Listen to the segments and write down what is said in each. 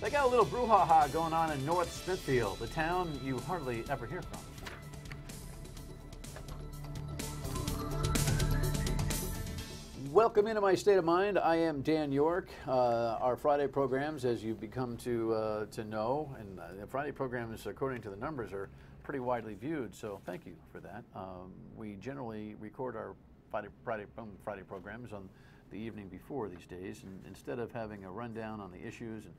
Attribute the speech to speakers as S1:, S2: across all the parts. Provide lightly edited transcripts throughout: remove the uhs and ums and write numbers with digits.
S1: They got a little brouhaha going on in North Smithfield, the town you hardly ever hear from. Welcome into my state of mind. I am Dan York. Our Friday programs, as you've become to know, and the Friday programs, according to the numbers, are pretty widely viewed. So thank you for that. We generally record our Friday programs on the evening before these days, and instead of having a rundown on the issues and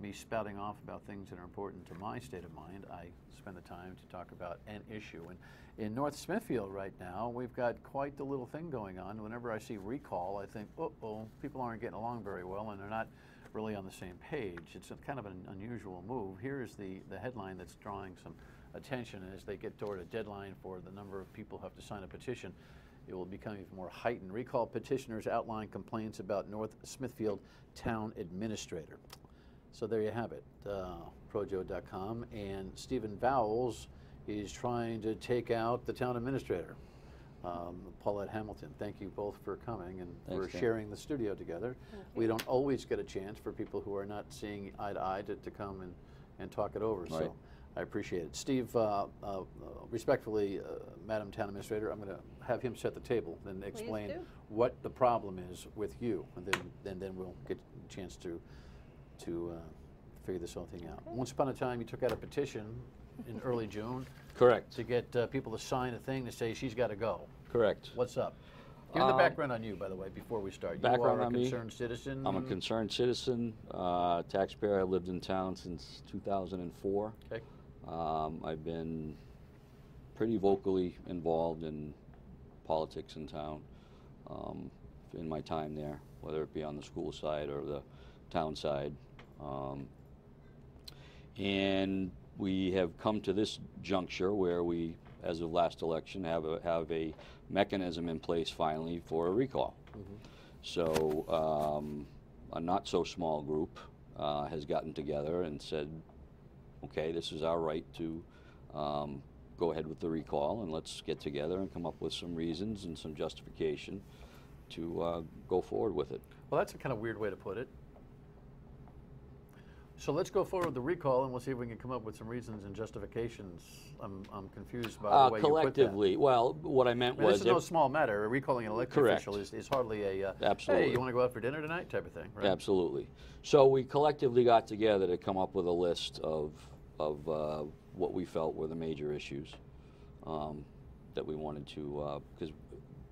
S1: me spouting off about things that are important to my state of mind, I spend the time to talk about an issue. And in North Smithfield right now, we've got quite the little thing going on. Whenever I see recall, I think, uh-oh, people aren't getting along very well, and they're not really on the same page. It's a kind of an unusual move. Here's the headline that's drawing some attention as they get toward a deadline for the number of people who have to sign a petition. It will become even more heightened. Recall petitioners outline complaints about North Smithfield Town Administrator. So there you have it, projo.com, and Stephen Vowles is trying to take out the town administrator. Paulette Hamilton, thank you both for coming and for sharing the studio together. We don't always get a chance for people who are not seeing eye to eye to come and talk it over, so I appreciate it. Steve, respectfully, Madam Town Administrator, I'm going to have him set the table and explain what the problem is with you, and then we'll get a chance to figure this whole thing out. Once upon a time, you took out a petition in early June.
S2: Correct.
S1: To get people to sign a thing to say she's got to go.
S2: Correct.
S1: What's up? Give me the background on you, by the way, before we start. You are a concerned citizen.
S2: I'm a concerned citizen, taxpayer. I lived in town since 2004. Okay. I've been pretty vocally involved in politics in town in my time there, whether it be on the school side or the town side. And we have come to this juncture where we, as of last election, have a mechanism in place finally for a recall. So a not so small group has gotten together and said, okay, this is our right to go ahead with the recall, and let's get together and come up with some reasons and some justification to go forward with it.
S1: Well, that's a kind of weird way to put it. So let's go forward with the recall, and we'll see if we can come up with some reasons and justifications. I'm confused by the way
S2: collectively,
S1: you put that.
S2: Well, what I meant was...
S1: This is no small matter. Recalling an elected official is hardly a,
S2: Absolutely.
S1: Hey, you want to go out for dinner tonight type of thing, right?
S2: Absolutely. So we collectively got together to come up with a list of what we felt were the major issues that we wanted to, because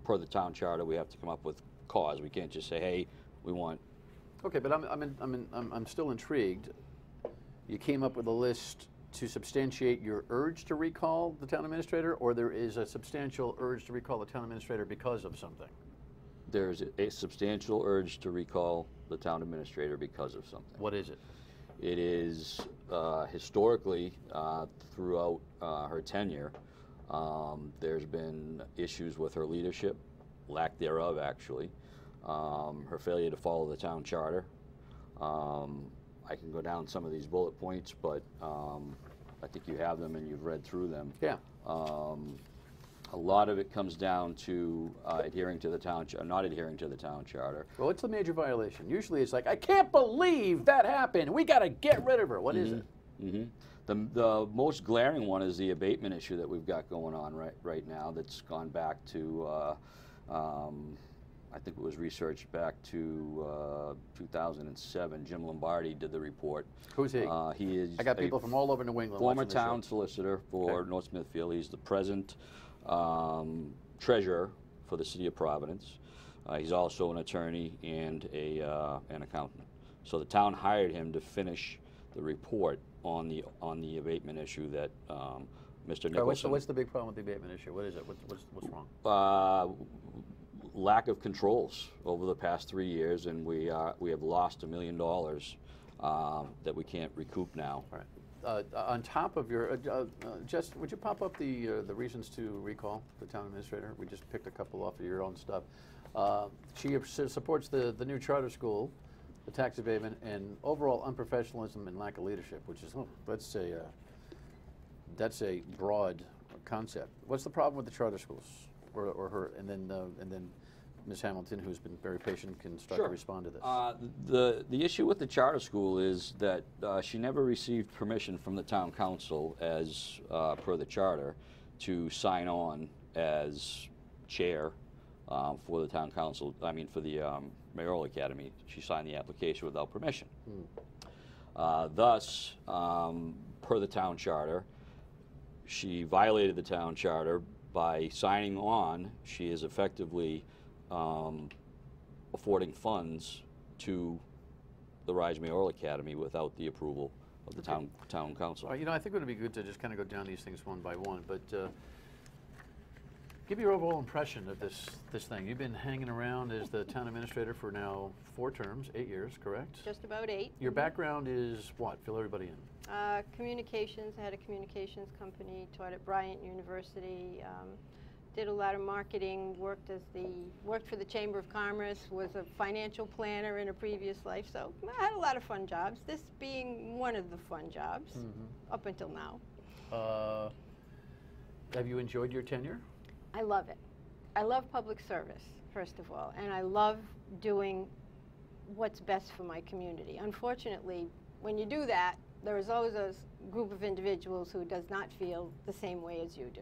S2: per the town charter, we have to come up with cause. We can't just say, hey, we want...
S1: Okay, but I'm still intrigued. You came up with a list to substantiate your urge to recall the town administrator, or there is a substantial urge to recall the town administrator because of something?
S2: There's a substantial urge to recall the town administrator because of something.
S1: What is it?
S2: It is historically, throughout her tenure, there's been issues with her leadership, lack thereof actually. Her failure to follow the town charter. I can go down some of these bullet points, but I think you have them and you've read through them.
S1: Yeah.
S2: A lot of it comes down to adhering to the town, not adhering to the town charter.
S1: Well, what's the major violation? Usually it's like, I can't believe that happened. We got to get rid of her. What is it?
S2: The most glaring one is the abatement issue that we've got going on right now. That's gone back to. I think it was researched back to 2007. Jim Lombardi did the report.
S1: Who's he?
S2: He is.
S1: I got people from all over New England.
S2: Former town solicitor for North Smithfield. He's the present treasurer for the city of Providence. He's also an attorney and an accountant. So the town hired him to finish the report on the abatement issue that Mr. Nicholson.
S1: What's the big problem with the abatement issue? What is it? What's wrong?
S2: Lack of controls over the past 3 years, and we have lost $1 million that we can't recoup now. All
S1: right. On top of your, Jess, would you pop up the reasons to recall the town administrator? We just picked a couple off of your own stuff. She supports the new charter school, the tax abatement, and overall unprofessionalism and lack of leadership, which is that's a broad concept. What's the problem with the charter schools, or her, and then Ms. Hamilton, who's been very patient, can start
S2: Sure.
S1: to respond to this.
S2: The issue with the charter school is that she never received permission from the town council, as per the charter, to sign on as chair for the town council. I mean, for the mayoral academy. She signed the application without permission. Thus, per the town charter, she violated the town charter by signing on. She is effectively affording funds to the Rise Mayoral Academy without the approval of the town council.
S1: You know, I think it would be good to just kind of go down these things one by one, but give your overall impression of this thing. You've been hanging around as the town administrator for now 4 terms, 8 years, correct?
S3: Just about 8.
S1: Your background is what? Fill everybody in.
S3: Communications. I had a communications company, taught at Bryant University, did a lot of marketing, worked for the Chamber of Commerce, was a financial planner in a previous life, so I had a lot of fun jobs, this being one of the fun jobs up until now.
S1: Have you enjoyed your tenure?
S3: I love it. I love public service, first of all, and I love doing what's best for my community. Unfortunately, when you do that, there is always a group of individuals who does not feel the same way as you do.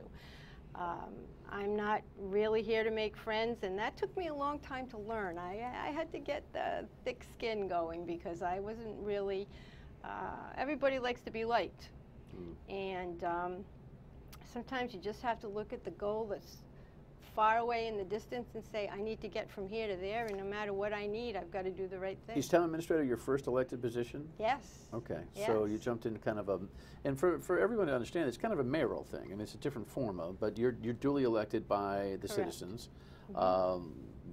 S3: I'm not really here to make friends, and that took me a long time to learn. I had to get the thick skin going because I wasn't really, everybody likes to be liked. And sometimes you just have to look at the goal that's far away in the distance and say, I need to get from here to there, and no matter what I need, I've got to do the right thing.
S1: Is town administrator your first elected position?
S3: Yes.
S1: Okay,
S3: yes.
S1: So you jumped into kind of a, and for everyone to understand, it's kind of a mayoral thing. I mean, it's a different form of, but you're duly elected by the citizens.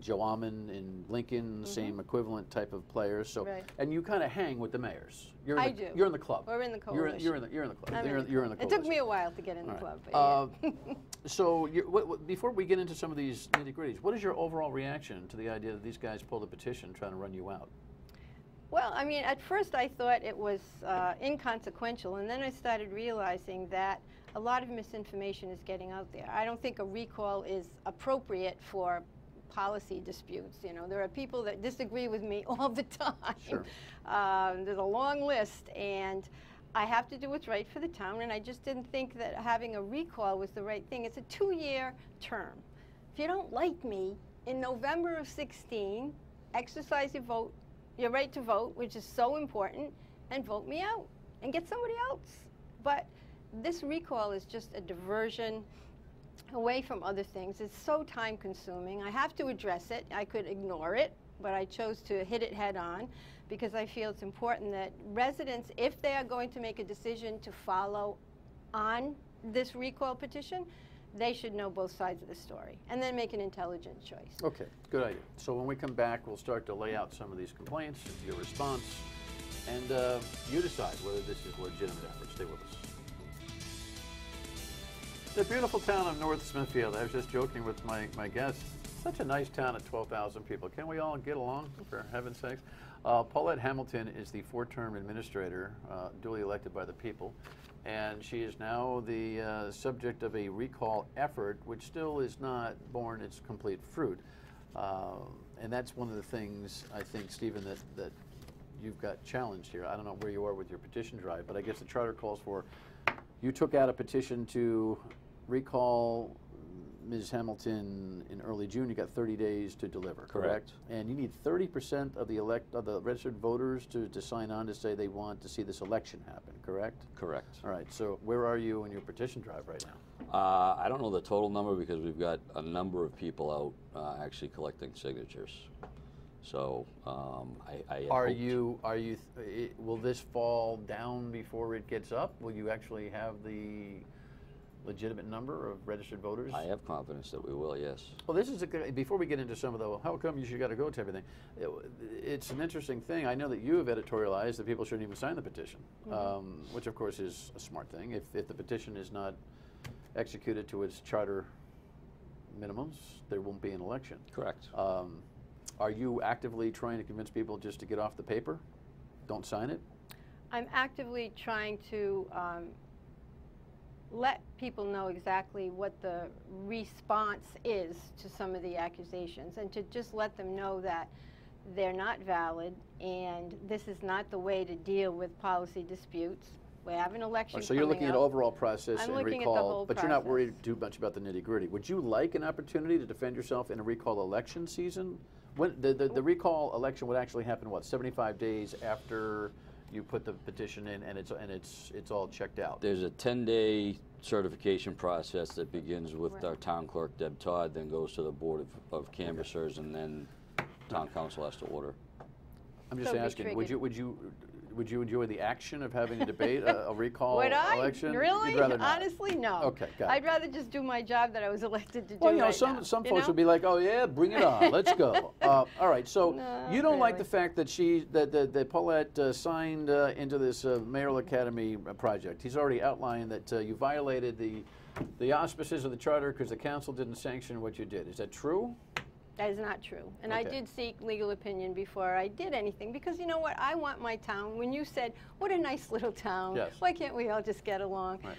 S1: Joe Almond in Lincoln, same equivalent type of players. So, and you kind of hang with the mayors. You're in the, You're in the club.
S3: We're in the coalition.
S1: You're in the club. You're in the coalition.
S3: It took me a while to get in the club. But
S1: so, before we get into some of these nitty-gritties, what is your overall reaction to the idea that these guys pulled a petition trying to run you out?
S3: Well, I mean, at first I thought it was inconsequential, and then I started realizing that a lot of misinformation is getting out there. I don't think a recall is appropriate for policy disputes. You know, there are people that disagree with me all the time.
S1: Sure.
S3: There's a long list, and I have to do what's right for the town, and I just didn't think that having a recall was the right thing. It's a 2-year term. If you don't like me, in November of 16, exercise your right to vote, which is so important, and vote me out, and get somebody else. But this recall is just a diversion away from other things. It's so time consuming. I have to address it. I could ignore it, but I chose to hit it head on because I feel it's important that residents, if they are going to make a decision to follow on this recall petition, they should know both sides of the story and then make an intelligent choice.
S1: Okay, good idea. So when we come back, we'll start to lay out some of these complaints, your response, and you decide whether this is a legitimate effort. Stay with us. The beautiful town of North Smithfield. I was just joking with my guests. Such a nice town at 12,000 people. Can we all get along, for heaven's sakes? Paulette Hamilton is the 4-term administrator, duly elected by the people, and she is now the subject of a recall effort, which still is not borne its complete fruit. And that's one of the things, I think, Stephen, that you've got challenged here. I don't know where you are with your petition drive, but I guess the charter calls for, you took out a petition to recall Ms. Hamilton in early June. You got 30 days to deliver, correct? And you need 30% of the registered voters to sign on to say they want to see this election happen, correct?
S2: Correct.
S1: All right, so where are you in your petition drive right now?
S2: I don't know the total number because we've got a number of people out actually collecting signatures. So
S1: will this fall down before it gets up? Will you actually have the legitimate number of registered voters?
S2: I have confidence that we will, yes.
S1: Well, this is before we get into some of the, how come you should got to go to everything, it's an interesting thing. I know that you have editorialized that people shouldn't even sign the petition, which of course is a smart thing. If the petition is not executed to its charter minimums, there won't be an election.
S2: Correct.
S1: Are you actively trying to convince people just to get off the paper? Don't sign it?
S3: I'm actively trying to let people know exactly what the response is to some of the accusations, and to just let them know that they're not valid, and this is not the way to deal with policy disputes. We have an election
S1: So you're looking at
S3: up.
S1: overall process
S3: I'm
S1: and
S3: looking
S1: recall,
S3: at the whole
S1: but you're not worried
S3: process.
S1: too much about the nitty-gritty. Would you like an opportunity to defend yourself in a recall election season? When the recall election would actually happen, what, 75 days after you put the petition in, and it's all checked out?
S2: There's a 10-day certification process that begins with our town clerk, Deb Todd, then goes to the Board of Canvassers, and then town council has to order.
S1: I'm just
S3: So be
S1: asking,
S3: triggered.
S1: would you enjoy the action of having a debate, a recall
S3: Would I?
S1: election?
S3: Really?
S1: You'd rather not.
S3: Honestly, no.
S1: Okay, got it.
S3: I'd rather just do my job that I was elected to do.
S1: Well, you know,
S3: right
S1: some
S3: now,
S1: some
S3: you
S1: folks
S3: know?
S1: would be like, "Oh yeah, bring it on, let's go." All right, so
S3: No,
S1: you don't like
S3: really.
S1: the fact that Paulette signed into this mayoral academy project. He's already outlined that you violated the auspices of the charter because the council didn't sanction what you did. Is that true?
S3: That is not true. And I
S1: Okay.
S3: did seek legal opinion before I did anything, because you know what? I want my town. When you said, what a nice little town,
S1: Yes.
S3: why can't we all just get along?
S1: Right.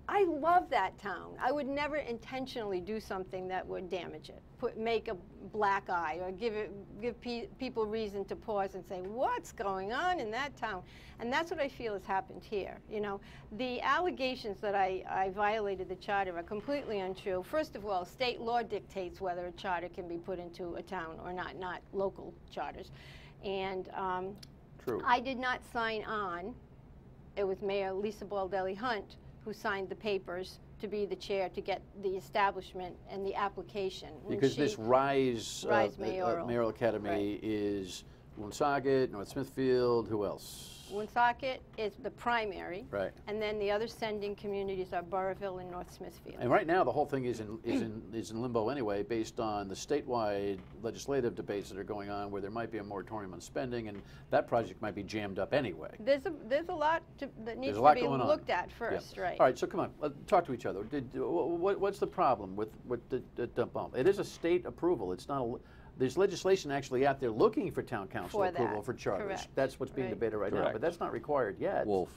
S3: I love that town. I would never intentionally do something that would damage it, make a black eye, or give people reason to pause and say, what's going on in that town? And that's what I feel has happened here. You know, the allegations that I violated the charter are completely untrue. First of all, state law dictates whether a charter can be put into a town or not local charters. And
S1: True.
S3: I did not sign on. It was Mayor Lisa Baldelli Hunt who signed the papers to be the chair to get the establishment and the application. When
S1: Because
S3: she-
S1: this Rise
S3: Mayoral.
S1: Academy
S3: Right.
S1: is Woonsocket, North Smithfield, who else?
S3: Woonsocket is the primary,
S1: Right.
S3: and then the other sending communities are Burrville and North Smithfield.
S1: And right now, the whole thing is in limbo anyway, based on the statewide legislative debates that are going on, where there might be a moratorium on spending, and that project might be jammed up anyway.
S3: There's a lot that needs
S1: There's a lot
S3: to be
S1: going on.
S3: looked at first,
S1: Yeah.
S3: right?
S1: All right, so come on, talk to each other. What's the problem with the bump? It is a state approval. It's not a. There's legislation actually out there looking for town council
S3: For
S1: approval
S3: that.
S1: for charters.
S3: Correct.
S1: That's what's being
S3: Right.
S1: debated right now,
S2: Correct.
S1: but that's not required yet.
S2: Well,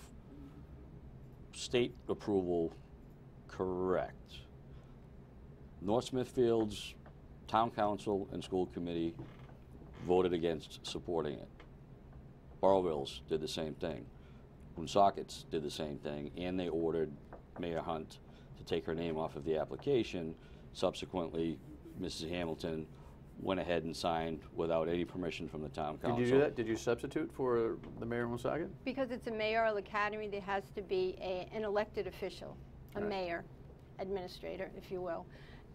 S2: state approval, correct. North Smithfield's town council and school committee voted against supporting it. Burrville's did the same thing. Woonsocket's did the same thing, and they ordered Mayor Hunt to take her name off of the application. Subsequently, Mrs. Hamilton went ahead and signed without any permission from the town council.
S1: Did you do that? Did you substitute for the mayor of Woonsocket?
S3: Because it's a mayoral academy, there has to be an elected official, a
S1: Right.
S3: mayor, administrator, if you will.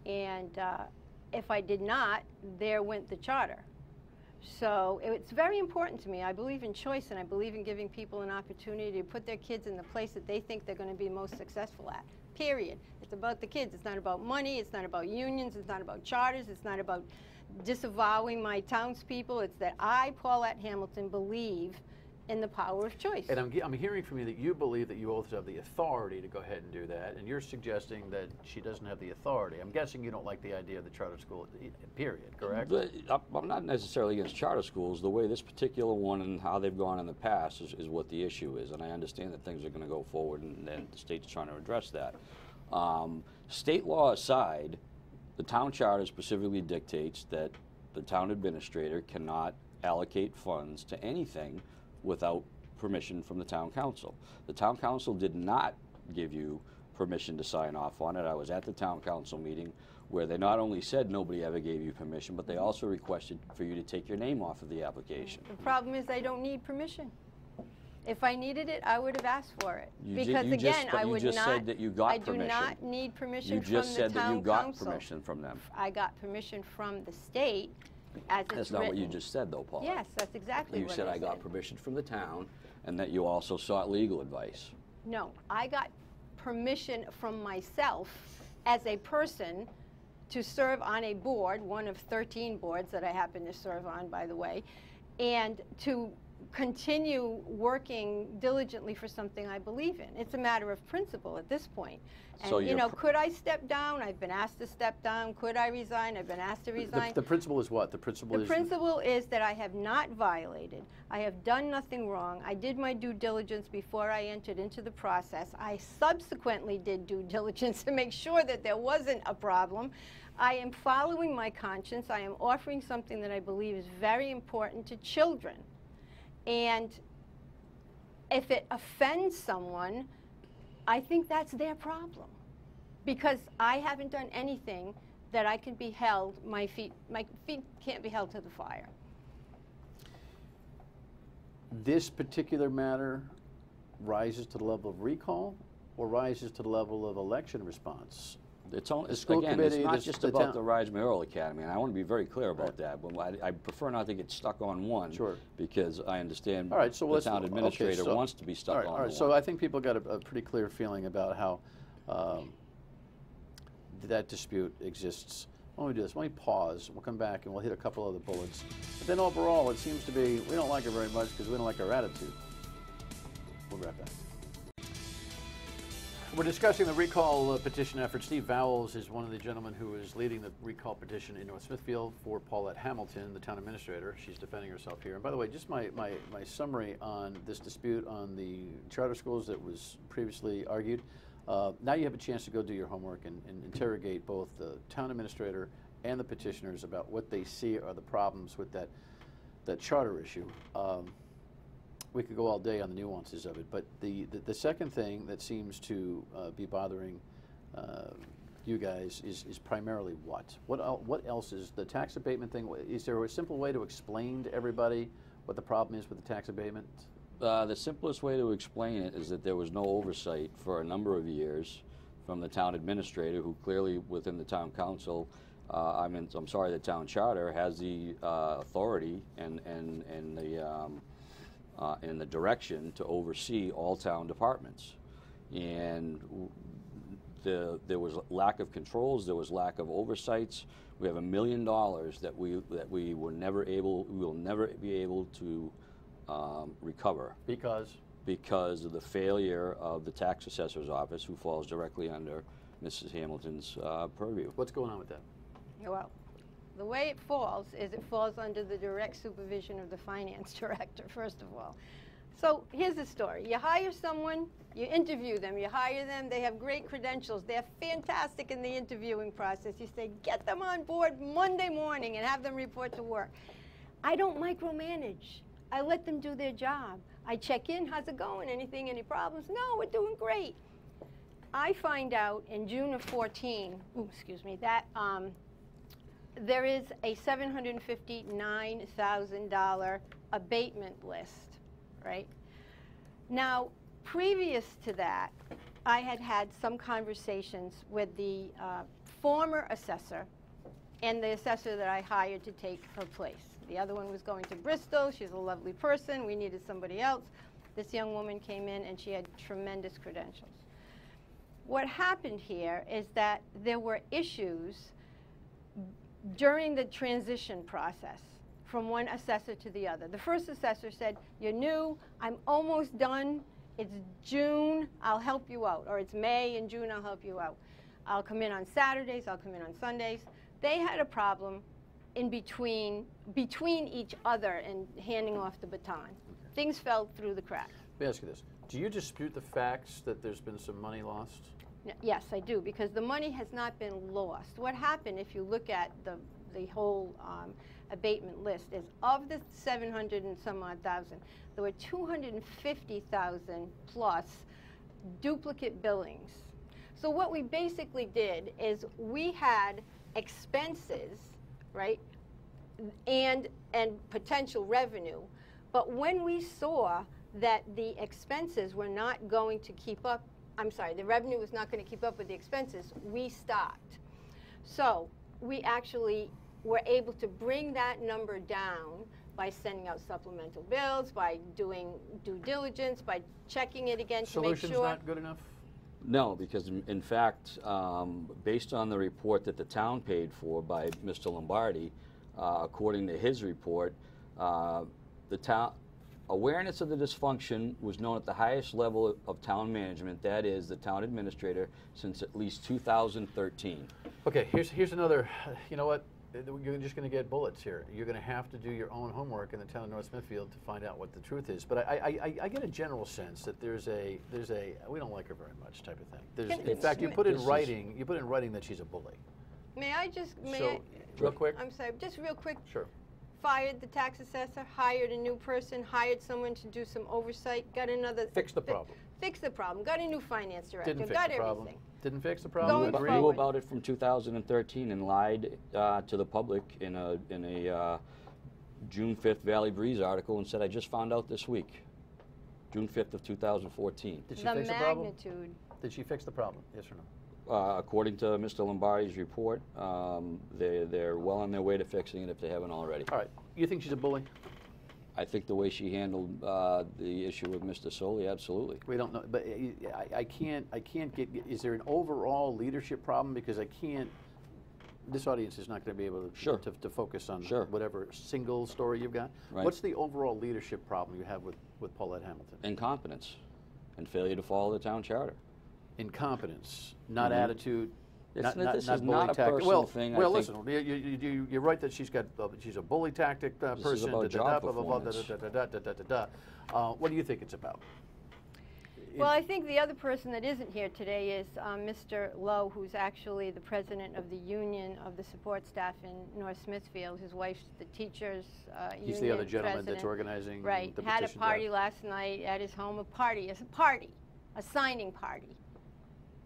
S3: And if I did not, there went the charter. So it's very important to me. I believe in choice, and I believe in giving people an opportunity to put their kids in the place that they think they're going to be most successful at, period. It's about the kids. It's not about money. It's not about unions. It's not about charters. It's not about disavowing my townspeople. It's that I, Paulette Hamilton, believe in the power of choice.
S1: And I'm hearing from you that you believe that you also have the authority to go ahead and do that, and you're suggesting that she doesn't have the authority. I'm guessing you don't like the idea of the charter school, period, correct?
S2: I'm not necessarily against charter schools. The way this particular one and how they've gone in the past is what the issue is, and I understand that things are going to go forward, and the state's trying to address that. State law aside, the town charter specifically dictates that the town administrator cannot allocate funds to anything without permission from the town council. The town council did not give you permission to sign off on it. I was at the town council meeting where they not only said nobody ever gave you permission, but they also requested for you to take your name off of the application.
S3: The problem is I don't need permission. If I needed it, I would have asked for it. Because
S2: you
S3: again, I
S2: you
S3: would
S2: just
S3: not.
S2: said that you got
S3: I do
S2: permission.
S3: not need permission
S2: You
S3: from
S2: just
S3: the
S2: said that you
S3: town
S2: got
S3: council.
S2: permission from them.
S3: I got permission from the state, as it's
S2: That's not what you
S3: written.
S2: just said, though, Paul.
S3: Yes, that's exactly
S2: You
S3: what
S2: said
S3: I
S2: I got permission from the town, and that you also sought legal advice.
S3: No, I got permission from myself as a person to serve on a board, one of 13 boards that I happen to serve on, by the way, and to continue working diligently for something I believe in. It's a matter of principle at this point. And,
S2: So
S3: you know, could I step down? I've been asked to step down. Could I resign? I've been asked to resign.
S1: The principle is what? The principle
S3: is that I have not violated. I have done nothing wrong. I did my due diligence before I entered into the process. I subsequently did due diligence to make sure that there wasn't a problem. I am following my conscience. I am offering something that I believe is very important to children. And if it offends someone, I think that's their problem, because I haven't done anything that I can be held, my feet can't be held to the fire.
S1: This particular matter rises to the level of recall or rises to the level of election response?
S2: It's only,
S1: school
S2: again,
S1: committee,
S2: it's not just
S1: the
S2: about
S1: town.
S2: the Rise Mayoral Academy, and I want to be very clear about
S1: Right.
S2: that. But I prefer not to get stuck on one,
S1: Sure.
S2: because I understand
S1: All right, so
S2: the
S1: let's,
S2: town administrator
S1: okay, so,
S2: wants to be stuck on
S1: all right,
S2: the
S1: so
S2: one.
S1: I think people got a pretty clear feeling about how that dispute exists. Why don't we do this? Why don't we pause? We'll come back and we'll hit a couple other bullets. But then overall, it seems to be we don't like it very much because we don't like our attitude. We'll be right back. We're discussing the recall petition effort. Steve Vowles is one of the gentlemen who is leading the recall petition in North Smithfield for Paulette Hamilton, the town administrator. She's defending herself here. And by the way, just my summary on this dispute on the charter schools that was previously argued. Now you have a chance to go do your homework and interrogate both the town administrator and the petitioners about what they see are the problems with that charter issue. We could go all day on the nuances of it, but the second thing that seems to be bothering you guys is primarily what? What else is the tax abatement thing? Is there a simple way to explain to everybody what the problem is with the tax abatement?
S2: The simplest way to explain it is that there was no oversight for a number of years from the town administrator, who clearly within the town council, I'm sorry, the town charter has the authority and the direction to oversee all town departments. And there was lack of controls, there was lack of oversights. We have $1 million that we will never be able to recover. Because of the failure of the tax assessor's office, who falls directly under Mrs. Hamilton's purview.
S1: What's going on with that?
S3: Well, the way it falls is it falls under the direct supervision of the finance director, first of all. So here's the story. You hire someone, you interview them, you hire them, they have great credentials, they're fantastic in the interviewing process. You say, get them on board Monday morning and have them report to work. I don't micromanage. I let them do their job. I check in, how's it going? Any problems? No, we're doing great. I find out in June of 14, that there is a $759,000 abatement list, right? Now, previous to that, I had some conversations with the former assessor and the assessor that I hired to take her place. The other one was going to Bristol. She's a lovely person. We needed somebody else. This young woman came in and she had tremendous credentials. What happened here is that there were issues during the transition process from one assessor to the other. The first assessor said, you're new, I'm almost done, it's June, I'll help you out. Or it's May and June, I'll help you out. I'll come in on Saturdays, I'll come in on Sundays. They had a problem in between each other and handing off the baton. Okay. Things fell through the cracks.
S1: Let me ask you this. Do you dispute the facts that there's been some money lost?
S3: Yes, I do, because the money has not been lost. What happened, if you look at the whole abatement list, is of the 700 and some odd thousand, there were 250,000 plus duplicate billings. So what we basically did is we had expenses, right, and potential revenue, but when we saw that the expenses were not going to keep up, the revenue was not going to keep up with the expenses, we stopped. So we actually were able to bring that number down by sending out supplemental bills, by doing due diligence, by checking it again to make sure.
S1: Solution's not good enough?
S2: No, because in fact, based on the report that the town paid for by Mr. Lombardi, according to his report, the town, Awareness of the dysfunction was known at the highest level of town management, that is, the town administrator, since at least 2013.
S1: Okay, here's another, you know what, you're just going to get bullets here. You're going to have to do your own homework in the town of North Smithfield to find out what the truth is. But I get a general sense that there's a we don't like her very much type of thing. In fact, you put in writing that she's a bully.
S3: May I just,
S1: real quick?
S3: I'm sorry, just real quick.
S1: Sure.
S3: Fired the tax assessor, hired a new person, hired someone to do some oversight, got another...
S1: Fix the problem.
S3: Fix the problem, got a new finance director,
S1: Didn't fix
S3: got
S1: the problem.
S3: everything.
S1: Didn't fix the problem.
S3: Going
S2: You knew about it from 2013 and lied to the public in a June 5th Valley Breeze article and said, I just found out this week, June 5th of 2014.
S1: Did she
S3: The
S1: fix the problem?
S3: magnitude.
S1: Did she fix the problem? Yes or no?
S2: According to Mr. Lombardi's report, they're well on their way to fixing it if they haven't already.
S1: All right. You think she's a bully?
S2: I think the way she handled the issue with Mr. Soley, absolutely.
S1: We don't know, but I can't get. Is there an overall leadership problem? Because I can't. This audience is not going to be able to, to focus on whatever single story you've got.
S2: Right.
S1: What's the overall leadership problem you have with Paulette Hamilton?
S2: Incompetence and failure to follow the town charter.
S1: Incompetence, not attitude.
S2: This is
S1: bully
S2: not a
S1: tactic.
S2: personal thing.
S1: Well, listen, you're right that she's a bully tactic person.
S2: This is about job performance.
S1: What do you think it's about?
S3: Well, I think the other person that isn't here today is Mr. Lowe, who's actually the president of the union of the support staff in North Smithfield. His wife's the teachers union
S1: He's the other gentleman
S3: president.
S1: that's organizing
S3: Right.
S1: the
S3: Had a
S1: petition
S3: party
S1: drive.
S3: last night at his home, a signing party.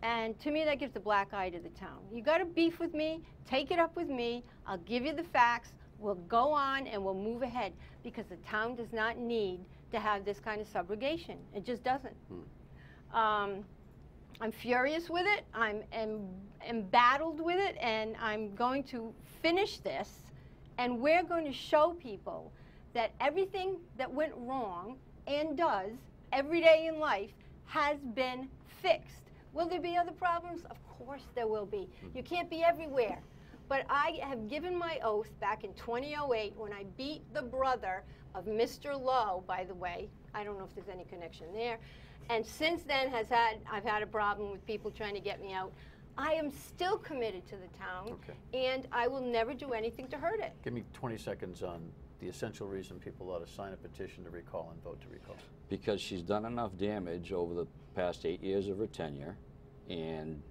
S3: And to me, that gives the black eye to the town. You got a beef with me, take it up with me. I'll give you the facts. We'll go on and we'll move ahead because the town does not need to have this kind of subrogation. It just doesn't. I'm furious with it. I'm embattled with it, and I'm going to finish this. And we're going to show people that everything that went wrong and does every day in life has been fixed. Will there be other problems? Of course there will be. You can't be everywhere. But I have given my oath back in 2008 when I beat the brother of Mr. Lowe, by the way. I don't know if there's any connection there. And since then I've had a problem with people trying to get me out. I am still committed to the town, and I will never do anything to hurt it.
S1: Give me 20 seconds on the essential reason people ought to sign a petition to recall and vote to recall.
S2: Because she's done enough damage over the past 8 years of her tenure, and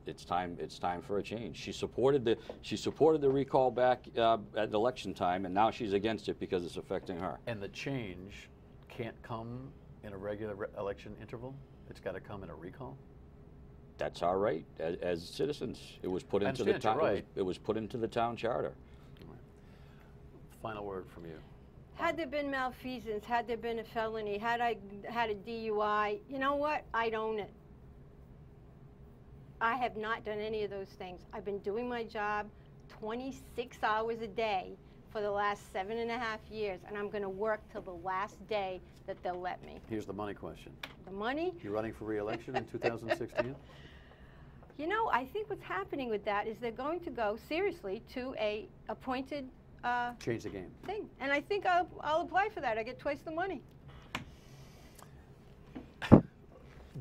S2: it's time for a change. She supported the recall back at election time, and now she's against it because it's affecting her.
S1: And the change can't come in a regular election interval. It's got to come in a recall.
S2: That's our right as citizens. It was put into the town.
S1: Right.
S2: It was put into the town charter.
S1: Final word from you.
S3: Had there been malfeasance, had there been a felony, had I had a DUI, you know what? I'd own it. I have not done any of those things. I've been doing my job 26 hours a day for the last 7.5 years, and I'm going to work till the last day that they'll let me.
S1: Here's the money question.
S3: The money?
S1: You running for re-election in 2016?
S3: You know, I think what's happening with that is they're going to go seriously to a appointed
S1: change the game
S3: thing, and I think I'll apply for that. I get twice the money.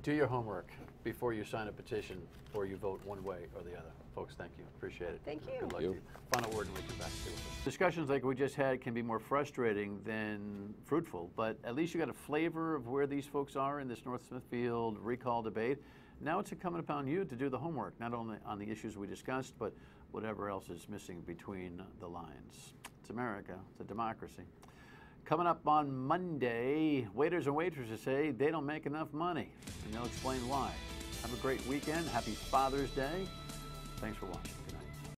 S1: Do your homework before you sign a petition or you vote one way or the other. Folks, thank you. Appreciate it.
S3: Thank you.
S1: Good luck to you. Final word and we come back to it. Discussions like we just had can be more frustrating than fruitful, but at least you got a flavor of where these folks are in this North Smithfield recall debate. Now it's incumbent upon you to do the homework, not only on the issues we discussed, but whatever else is missing between the lines. It's America. It's a democracy. Coming up on Monday, waiters and waitresses say they don't make enough money, and they'll explain why. Have a great weekend. Happy Father's Day. Thanks for watching.